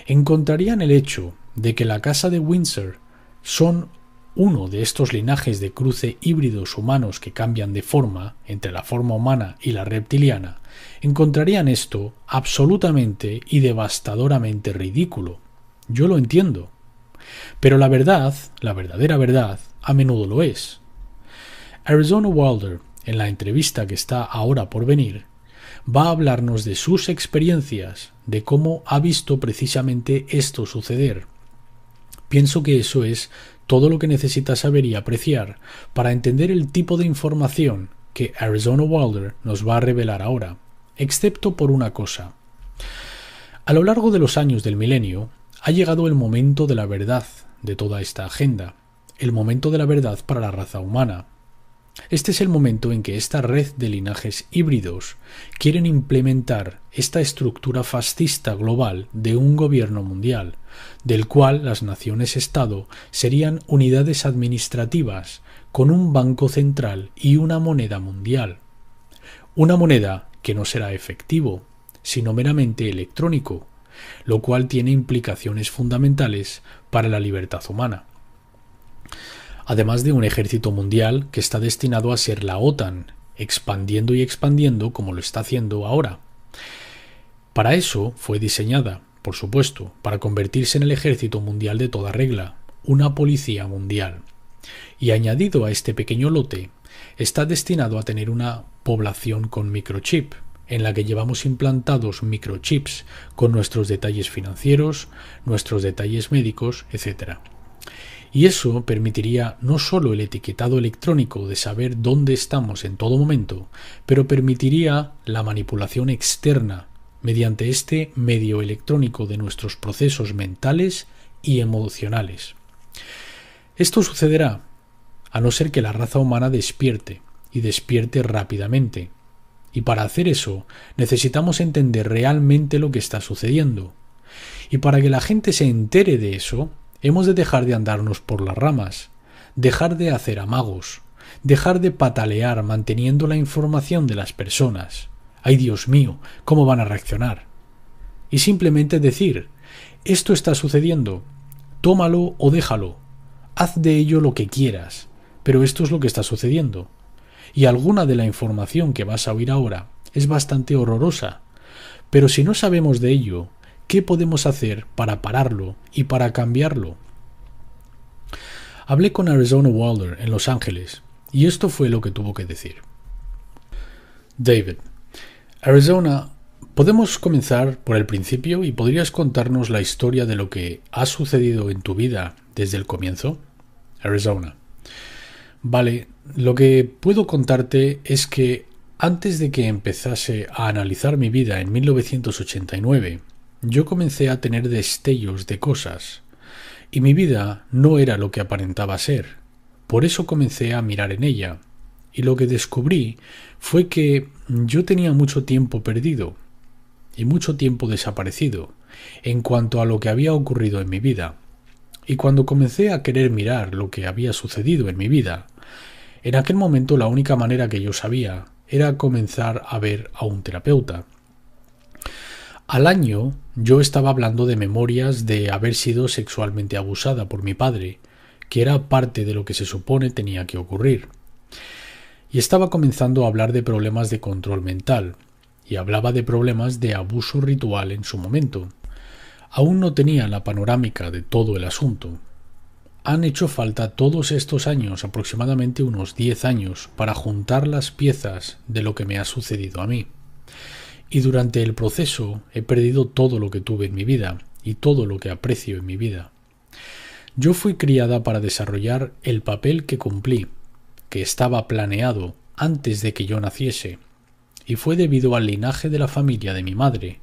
encontrarían el hecho de que la casa de Windsor son uno de estos linajes de cruce híbridos humanos que cambian de forma entre la forma humana y la reptiliana, encontrarían esto absolutamente y devastadoramente ridículo. Yo lo entiendo. Pero la verdad, la verdadera verdad, a menudo lo es. Arizona Wilder, en la entrevista que está ahora por venir, va a hablarnos de sus experiencias, de cómo ha visto precisamente esto suceder. Pienso que eso es todo lo que necesitas saber y apreciar para entender el tipo de información que Arizona Wilder nos va a revelar ahora, excepto por una cosa. A lo largo de los años del milenio, ha llegado el momento de la verdad de toda esta agenda, el momento de la verdad para la raza humana. Este es el momento en que esta red de linajes híbridos quieren implementar esta estructura fascista global de un gobierno mundial, del cual las naciones-estado serían unidades administrativas con un banco central y una moneda mundial. Una moneda que no será efectivo, sino meramente electrónico, lo cual tiene implicaciones fundamentales para la libertad humana. Además de un ejército mundial que está destinado a ser la OTAN, expandiendo y expandiendo como lo está haciendo ahora. Para eso fue diseñada, por supuesto, para convertirse en el ejército mundial de toda regla, una policía mundial. Y añadido a este pequeño lote, está destinado a tener una población con microchip, en la que llevamos implantados microchips con nuestros detalles financieros, nuestros detalles médicos, etc. Y eso permitiría no solo el etiquetado electrónico de saber dónde estamos en todo momento, pero permitiría la manipulación externa mediante este medio electrónico de nuestros procesos mentales y emocionales. Esto sucederá a no ser que la raza humana despierte, y despierte rápidamente. Y para hacer eso necesitamos entender realmente lo que está sucediendo. Y para que la gente se entere de eso, hemos de dejar de andarnos por las ramas, dejar de hacer amagos, dejar de patalear manteniendo la información de las personas. ¡Ay, Dios mío! ¿Cómo van a reaccionar? Y simplemente decir, esto está sucediendo, tómalo o déjalo, haz de ello lo que quieras, pero esto es lo que está sucediendo. Y alguna de la información que vas a oír ahora es bastante horrorosa, pero si no sabemos de ello, ¿qué podemos hacer para pararlo y para cambiarlo? Hablé con Arizona Wilder en Los Ángeles y esto fue lo que tuvo que decir. David, Arizona, podemos comenzar por el principio y podrías contarnos la historia de lo que ha sucedido en tu vida desde el comienzo. Arizona. Vale, lo que puedo contarte es que antes de que empezase a analizar mi vida en 1989, yo comencé a tener destellos de cosas, y mi vida no era lo que aparentaba ser. Por eso comencé a mirar en ella, y lo que descubrí fue que yo tenía mucho tiempo perdido y mucho tiempo desaparecido en cuanto a lo que había ocurrido en mi vida. Y cuando comencé a querer mirar lo que había sucedido en mi vida, en aquel momento la única manera que yo sabía era comenzar a ver a un terapeuta. Al año yo estaba hablando de memorias de haber sido sexualmente abusada por mi padre, que era parte de lo que se supone tenía que ocurrir. Y estaba comenzando a hablar de problemas de control mental, y hablaba de problemas de abuso ritual en su momento. Aún no tenía la panorámica de todo el asunto. Han hecho falta todos estos años, aproximadamente unos 10 años, para juntar las piezas de lo que me ha sucedido a mí. Y durante el proceso he perdido todo lo que tuve en mi vida y todo lo que aprecio en mi vida. Yo fui criada para desarrollar el papel que cumplí, que estaba planeado antes de que yo naciese, y fue debido al linaje de la familia de mi madre,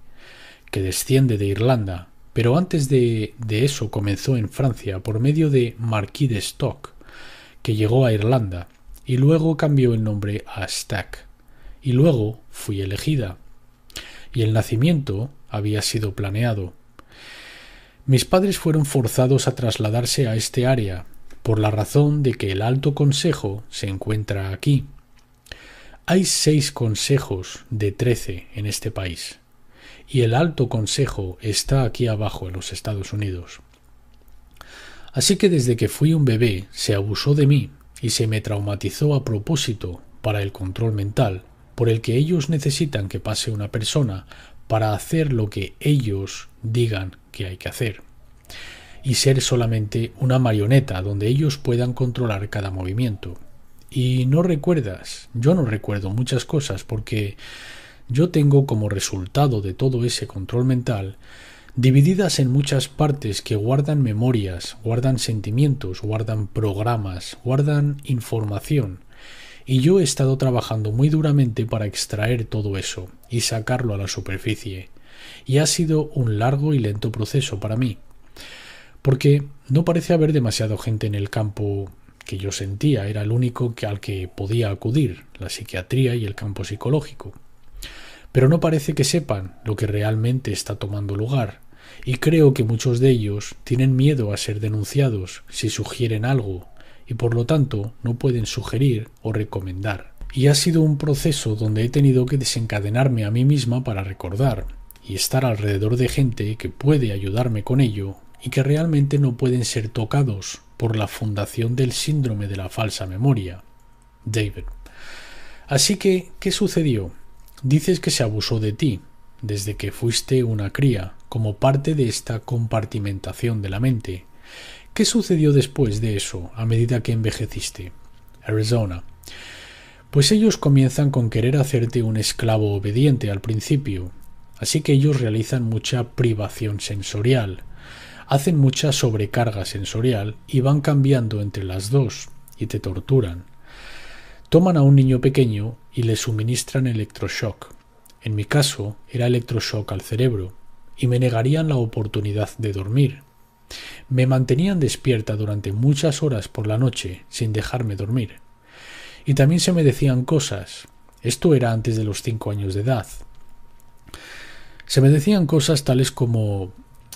que desciende de Irlanda, pero antes de eso comenzó en Francia por medio de Marquis de Stock, que llegó a Irlanda, y luego cambió el nombre a Stack, y luego fui elegida. Y el nacimiento había sido planeado. Mis padres fueron forzados a trasladarse a este área, por la razón de que el Alto Consejo se encuentra aquí. Hay 6 consejos de 13 en este país, y el Alto Consejo está aquí abajo en los Estados Unidos. Así que desde que fui un bebé se abusó de mí y se me traumatizó a propósito para el control mental, por el que ellos necesitan que pase una persona para hacer lo que ellos digan que hay que hacer, y ser solamente una marioneta donde ellos puedan controlar cada movimiento. Y no recuerdas, yo no recuerdo muchas cosas porque yo tengo como resultado de todo ese control mental divididas en muchas partes que guardan memorias, guardan sentimientos, guardan programas, guardan información. Y yo he estado trabajando muy duramente para extraer todo eso y sacarlo a la superficie. Y ha sido un largo y lento proceso para mí. Porque no parece haber demasiada gente en el campo que yo sentía era el único al que podía acudir, la psiquiatría y el campo psicológico. Pero no parece que sepan lo que realmente está tomando lugar, y creo que muchos de ellos tienen miedo a ser denunciados si sugieren algo, y por lo tanto no pueden sugerir o recomendar. Y ha sido un proceso donde he tenido que desencadenarme a mí misma para recordar, y estar alrededor de gente que puede ayudarme con ello, y que realmente no pueden ser tocados por la fundación del síndrome de la falsa memoria. David. Así que, ¿qué sucedió? Dices que se abusó de ti, desde que fuiste una cría, como parte de esta compartimentación de la mente. ¿Qué sucedió después de eso, a medida que envejeciste? Arizona. Pues ellos comienzan con querer hacerte un esclavo obediente al principio, así que ellos realizan mucha privación sensorial, hacen mucha sobrecarga sensorial y van cambiando entre las dos, y te torturan. Toman a un niño pequeño y le suministran electroshock. En mi caso, era electroshock al cerebro, y me negarían la oportunidad de dormir. Me mantenían despierta durante muchas horas por la noche sin dejarme dormir. Y también se me decían cosas. Esto era antes de los 5 años de edad. Se me decían cosas tales como: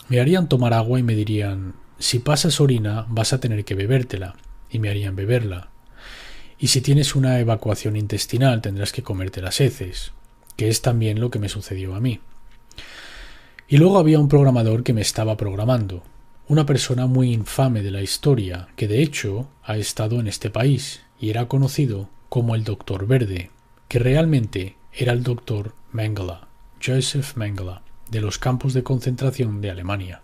me harían tomar agua y me dirían: si pasas orina vas a tener que bebértela, y me harían beberla. Y si tienes una evacuación intestinal tendrás que comerte las heces, que es también lo que me sucedió a mí. Y luego había un programador que me estaba programando, una persona muy infame de la historia, que de hecho ha estado en este país y era conocido como el Doctor Verde, que realmente era el Doctor Mengele, Joseph Mengele, de los campos de concentración de Alemania.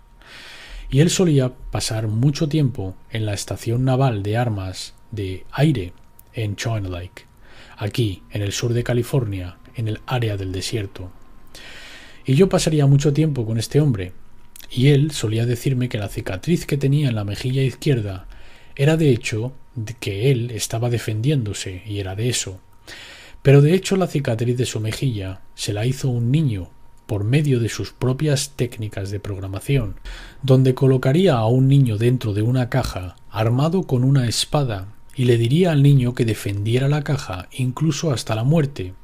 Y él solía pasar mucho tiempo en la estación naval de armas de aire en China Lake, aquí en el sur de California, en el área del desierto. Y yo pasaría mucho tiempo con este hombre, y él solía decirme que la cicatriz que tenía en la mejilla izquierda era de hecho de que él estaba defendiéndose, y era de eso. Pero de hecho la cicatriz de su mejilla se la hizo un niño por medio de sus propias técnicas de programación, donde colocaría a un niño dentro de una caja armado con una espada y le diría al niño que defendiera la caja incluso hasta la muerte.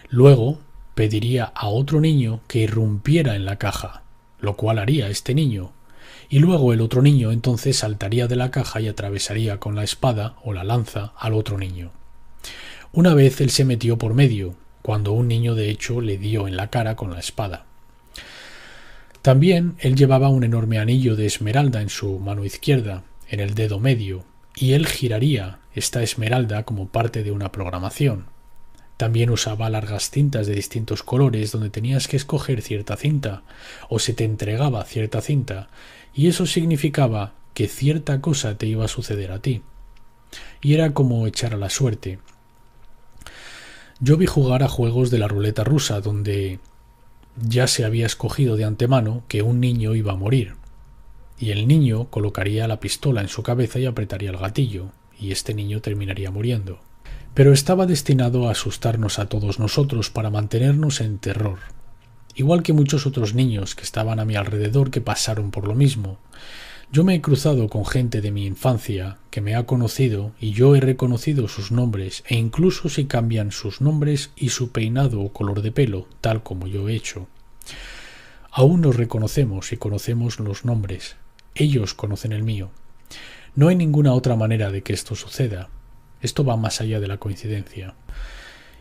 Luego pediría a otro niño que irrumpiera en la caja, lo cual haría este niño, y luego el otro niño entonces saltaría de la caja y atravesaría con la espada o la lanza al otro niño. Una vez él se metió por medio, cuando un niño de hecho le dio en la cara con la espada. También él llevaba un enorme anillo de esmeralda en su mano izquierda, en el dedo medio, y él giraría esta esmeralda como parte de una programación. También usaba largas cintas de distintos colores donde tenías que escoger cierta cinta, o se te entregaba cierta cinta, y eso significaba que cierta cosa te iba a suceder a ti. Y era como echar a la suerte. Yo vi jugar a juegos de la ruleta rusa donde ya se había escogido de antemano que un niño iba a morir, y el niño colocaría la pistola en su cabeza y apretaría el gatillo, y este niño terminaría muriendo. Pero estaba destinado a asustarnos a todos nosotros para mantenernos en terror, igual que muchos otros niños que estaban a mi alrededor que pasaron por lo mismo. Yo me he cruzado con gente de mi infancia que me ha conocido y yo he reconocido sus nombres, e incluso si cambian sus nombres y su peinado o color de pelo, tal como yo he hecho. Aún nos reconocemos y conocemos los nombres. Ellos conocen el mío. No hay ninguna otra manera de que esto suceda. Esto va más allá de la coincidencia.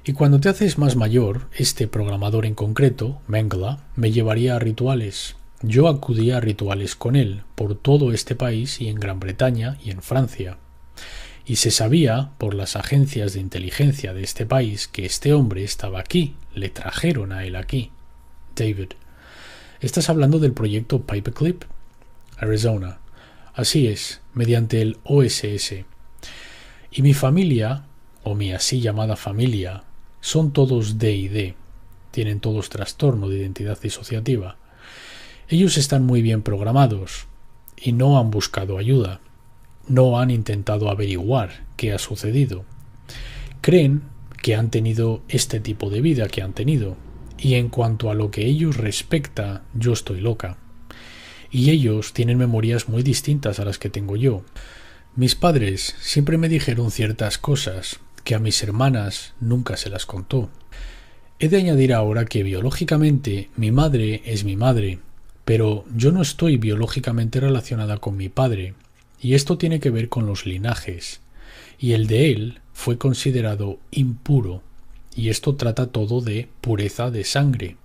Y cuando te haces más mayor, este programador en concreto, Mengele, me llevaría a rituales. Yo acudía a rituales con él por todo este país y en Gran Bretaña y en Francia. Y se sabía por las agencias de inteligencia de este país que este hombre estaba aquí, le trajeron a él aquí. David. ¿Estás hablando del proyecto Paperclip? Arizona. Así es, mediante el OSS. Y mi familia, o mi así llamada familia, son todos D&D. Tienen todos trastorno de identidad disociativa. Ellos están muy bien programados y no han buscado ayuda. No han intentado averiguar qué ha sucedido. Creen que han tenido este tipo de vida que han tenido. Y en cuanto a lo que ellos respecta, yo estoy loca. Y ellos tienen memorias muy distintas a las que tengo yo. Mis padres siempre me dijeron ciertas cosas que a mis hermanas nunca se las contó. He de añadir ahora que biológicamente mi madre es mi madre, pero yo no estoy biológicamente relacionada con mi padre, y esto tiene que ver con los linajes, y el de él fue considerado impuro, y esto trata todo de pureza de sangre,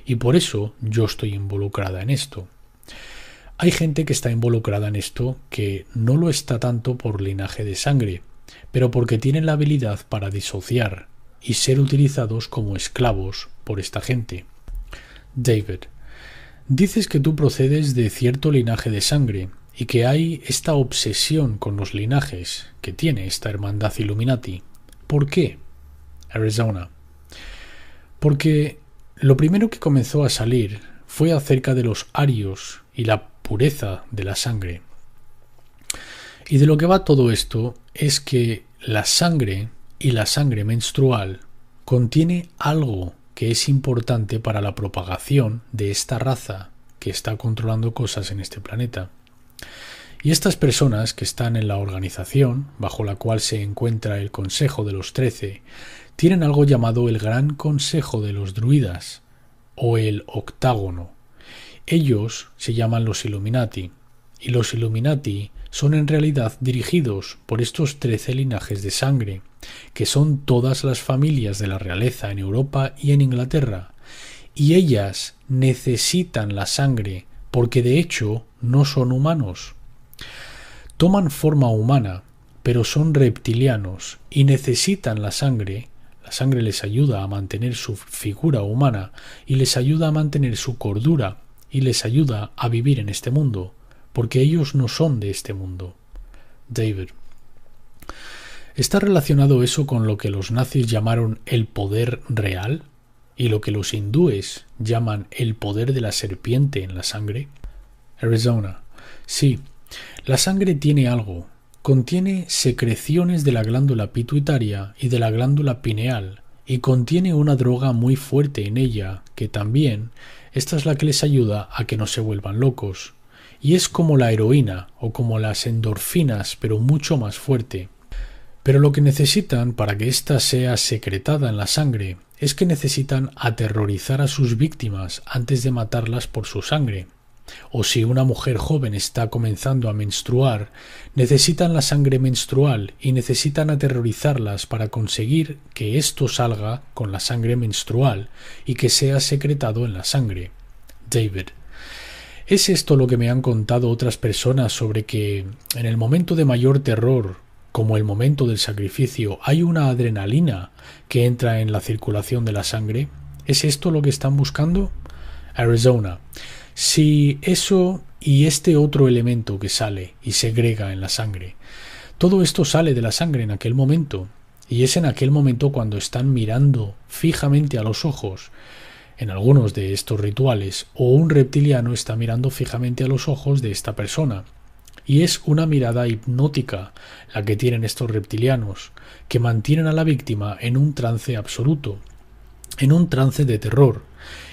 y por eso yo estoy involucrada en esto. Hay gente que está involucrada en esto que no lo está tanto por linaje de sangre, pero porque tienen la habilidad para disociar y ser utilizados como esclavos por esta gente. David, dices que tú procedes de cierto linaje de sangre y que hay esta obsesión con los linajes que tiene esta hermandad Illuminati. ¿Por qué? Arizona. Porque lo primero que comenzó a salir fue acerca de los arios y la pureza de la sangre. Y de lo que va todo esto es que la sangre y la sangre menstrual contiene algo que es importante para la propagación de esta raza que está controlando cosas en este planeta. Y estas personas que están en la organización, bajo la cual se encuentra el Consejo de los 13, tienen algo llamado el Gran Consejo de los Druidas, o el Octágono. Ellos se llaman los Illuminati, y los Illuminati son en realidad dirigidos por estos 13 linajes de sangre, que son todas las familias de la realeza en Europa y en Inglaterra, y ellas necesitan la sangre porque de hecho no son humanos. Toman forma humana, pero son reptilianos y necesitan la sangre. La sangre les ayuda a mantener su figura humana y les ayuda a mantener su cordura y les ayuda a vivir en este mundo, porque ellos no son de este mundo. David. ¿Está relacionado eso con lo que los nazis llamaron el poder real y lo que los hindúes llaman el poder de la serpiente en la sangre? Arizona. Sí, la sangre tiene algo. Contiene secreciones de la glándula pituitaria y de la glándula pineal, y contiene una droga muy fuerte en ella, que también, esta es la que les ayuda a que no se vuelvan locos. Y es como la heroína o como las endorfinas, pero mucho más fuerte. Pero lo que necesitan para que ésta sea secretada en la sangre es que necesitan aterrorizar a sus víctimas antes de matarlas por su sangre. O si una mujer joven está comenzando a menstruar, necesitan la sangre menstrual y necesitan aterrorizarlas para conseguir que esto salga con la sangre menstrual y que sea secretado en la sangre. David. ¿Es esto lo que me han contado otras personas sobre que en el momento de mayor terror, como el momento del sacrificio, hay una adrenalina que entra en la circulación de la sangre? ¿Es esto lo que están buscando? Arizona. Si eso y este otro elemento que sale y segrega en la sangre, todo esto sale de la sangre en aquel momento, y es en aquel momento cuando están mirando fijamente a los ojos en algunos de estos rituales, o un reptiliano está mirando fijamente a los ojos de esta persona. Y es una mirada hipnótica la que tienen estos reptilianos, que mantienen a la víctima en un trance absoluto, en un trance de terror,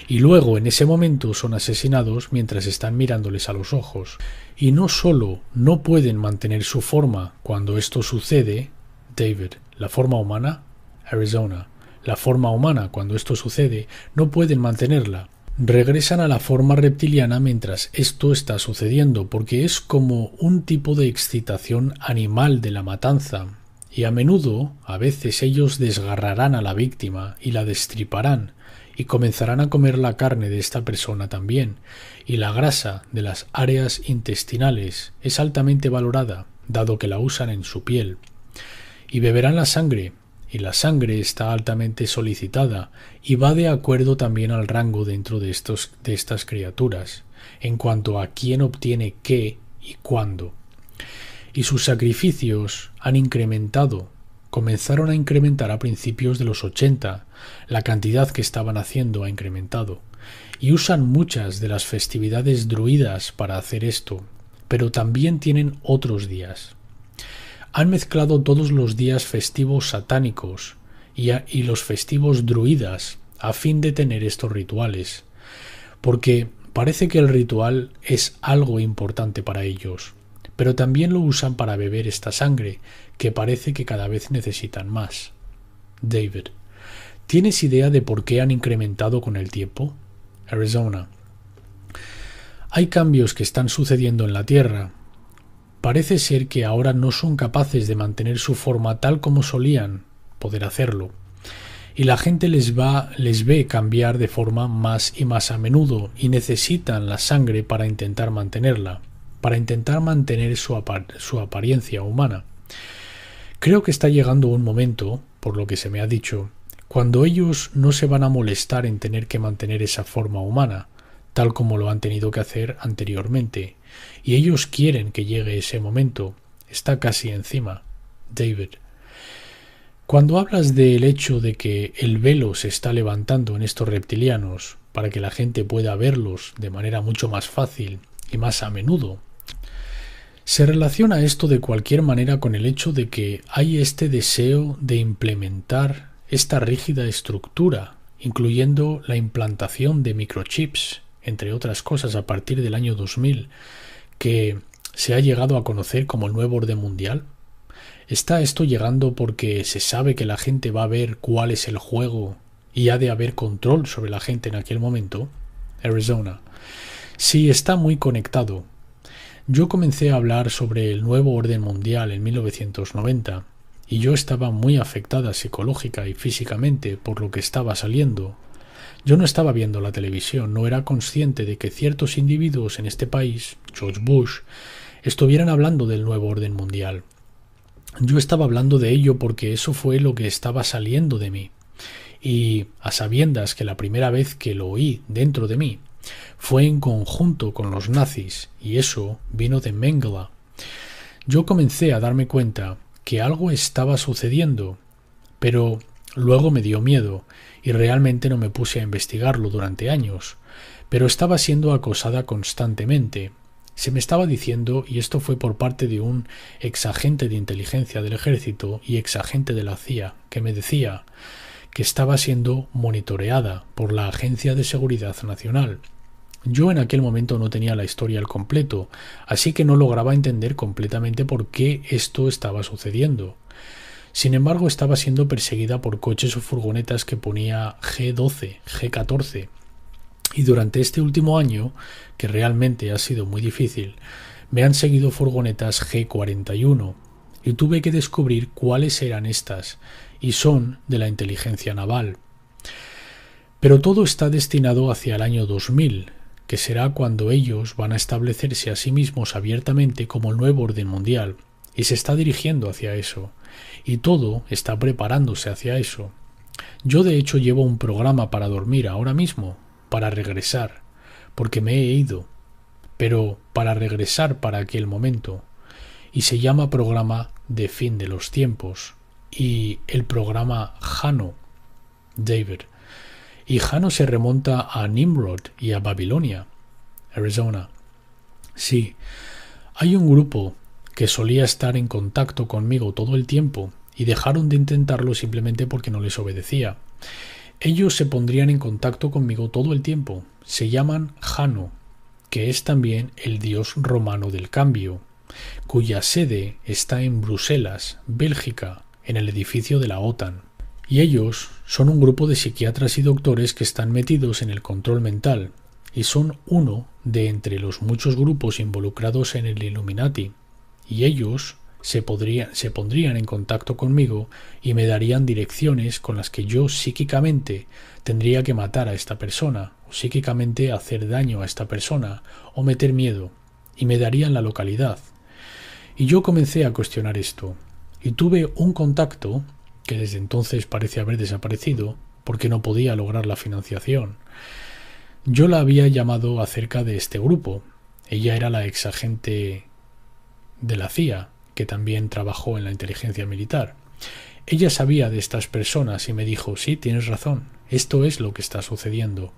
y luego en ese momento son asesinados mientras están mirándoles a los ojos. Y no solo no pueden mantener su forma cuando esto sucede, David, la forma humana, Arizona, la forma humana cuando esto sucede, no pueden mantenerla. Regresan a la forma reptiliana mientras esto está sucediendo, porque es como un tipo de excitación animal de la matanza. Y a menudo, a veces ellos desgarrarán a la víctima y la destriparán, y comenzarán a comer la carne de esta persona también, y la grasa de las áreas intestinales es altamente valorada, dado que la usan en su piel. Y beberán la sangre, y la sangre está altamente solicitada, y va de acuerdo también al rango dentro de estas criaturas, en cuanto a quién obtiene qué y cuándo. Y sus sacrificios han incrementado. Comenzaron a incrementar a principios de los 80, la cantidad que estaban haciendo ha incrementado, y usan muchas de las festividades druidas para hacer esto, pero también tienen otros días. Han mezclado todos los días festivos satánicos y los festivos druidas a fin de tener estos rituales, porque parece que el ritual es algo importante para ellos, pero también lo usan para beber esta sangre, que parece que cada vez necesitan más. David: ¿tienes idea de por qué han incrementado con el tiempo? Arizona: hay cambios que están sucediendo en la Tierra. Parece ser que ahora no son capaces de mantener su forma tal como solían poder hacerlo. Y la gente les ve cambiar de forma más y más a menudo y necesitan la sangre para intentar mantenerla, para intentar mantener su apariencia humana. Creo que está llegando un momento, por lo que se me ha dicho, cuando ellos no se van a molestar en tener que mantener esa forma humana, tal como lo han tenido que hacer anteriormente, y ellos quieren que llegue ese momento. Está casi encima. David: cuando hablas del hecho de que el velo se está levantando en estos reptilianos para que la gente pueda verlos de manera mucho más fácil y más a menudo, ¿se relaciona esto de cualquier manera con el hecho de que hay este deseo de implementar esta rígida estructura, incluyendo la implantación de microchips, entre otras cosas, a partir del año 2000, que se ha llegado a conocer como el nuevo orden mundial? ¿Está esto llegando porque se sabe que la gente va a ver cuál es el juego y ha de haber control sobre la gente en aquel momento? Arizona: sí, está muy conectado. Yo comencé a hablar sobre el nuevo orden mundial en 1990 y yo estaba muy afectada psicológica y físicamente por lo que estaba saliendo. Yo no estaba viendo la televisión, no era consciente de que ciertos individuos en este país, George Bush, estuvieran hablando del nuevo orden mundial. Yo estaba hablando de ello porque eso fue lo que estaba saliendo de mí. Y a sabiendas que la primera vez que lo oí dentro de mí fue en conjunto con los nazis, y eso vino de Mengele, yo comencé a darme cuenta que algo estaba sucediendo, pero luego me dio miedo y realmente no me puse a investigarlo durante años, pero estaba siendo acosada constantemente. Se me estaba diciendo, y esto fue por parte de un exagente de inteligencia del ejército y exagente de la CIA, que me decía que estaba siendo monitoreada por la Agencia de Seguridad Nacional. Yo en aquel momento no tenía la historia al completo, así que no lograba entender completamente por qué esto estaba sucediendo. Sin embargo, estaba siendo perseguida por coches o furgonetas que ponía G12, G14. Y durante este último año, que realmente ha sido muy difícil, me han seguido furgonetas G41 y tuve que descubrir cuáles eran estas, y son de la inteligencia naval. Pero todo está destinado hacia el año 2000, que será cuando ellos van a establecerse a sí mismos abiertamente como el nuevo orden mundial, y se está dirigiendo hacia eso, y todo está preparándose hacia eso. Yo de hecho llevo un programa para dormir ahora mismo, para regresar, porque me he ido, pero para regresar para aquel momento, y se llama programa de fin de los tiempos, y el programa Jano, David. Y Jano se remonta a Nimrod y a Babilonia. Arizona: sí, hay un grupo que solía estar en contacto conmigo todo el tiempo y dejaron de intentarlo simplemente porque no les obedecía. Ellos se pondrían en contacto conmigo todo el tiempo. Se llaman Jano, que es también el dios romano del cambio, cuya sede está en Bruselas, Bélgica, en el edificio de la OTAN. Y ellos son un grupo de psiquiatras y doctores que están metidos en el control mental, y son uno de entre los muchos grupos involucrados en el Illuminati, y ellos se pondrían en contacto conmigo y me darían direcciones con las que yo psíquicamente tendría que matar a esta persona, o psíquicamente hacer daño a esta persona, o meter miedo, y me darían la localidad. Y yo comencé a cuestionar esto, y tuve un contacto que desde entonces parece haber desaparecido porque no podía lograr la financiación. Yo la había llamado acerca de este grupo. Ella era la exagente de la CIA, que también trabajó en la inteligencia militar. Ella sabía de estas personas y me dijo: sí, tienes razón, esto es lo que está sucediendo.